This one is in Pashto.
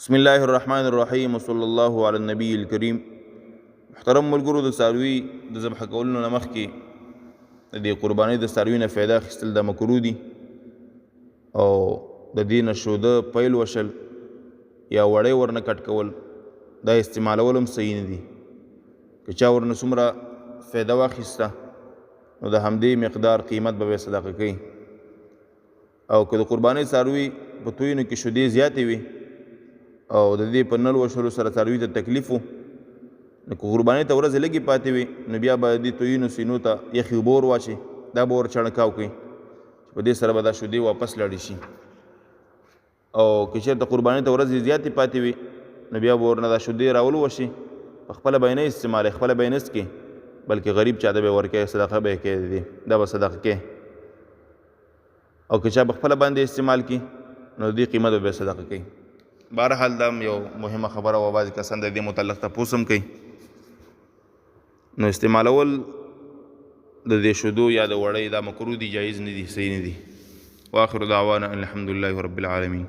بسم الله الرحمن الرحیم وصلی الله علی النبی الکریم. محترم ملګرو، د څاروي د ذبح کولو نه مخکې د دې قربانۍ د څاروي نه فایده اخیستل د مکروه دي او د دې نه شوده پیل وشل یا وړۍ ورنه کټ کول دا استعمالول هم صحیح نه دي. که چا ورنه څومره فایده واخیسته نو د همدې مقدار قیمت به صدقه کوي. او که د قربانۍ څاروي په تویونو کې شودې زیاتې وي او د دې په نل وشلو سره څاروي ته تکلیف و، نو که قربانۍ ته ورځې لږې پاتې وي نو بیا به د دې تویونو سینو ته یخې اوبه ور واچي، دا به ور چڼکاو کوي چې په دې سره به دا شودې واپس لاړې شي. او که چېرته قربانۍ ته ورځې زیاتې پاتې وي نو بیا به ورنه دا شودې راولو وشي، په خپله به یې نه استعمالوي، خپله به یې نه څکي، بلکې غریب چا ته به یې ورکوي، صدقه به یې کوي، دا به صدقه کوي. او که چا په خپله باندې استعمال کړي نو د دې قیمت به صدقه کوي. بهرحال دا یو مهمه خبره و، بعضې کسان د دې متعلق تپوس هم کوي. نو استعمالول د دې شودو یا د وړۍ دا مکروه دي، جایز نه دي، صحیح نه دي. واخر دعوانا ان الحمد لله رب العالمین.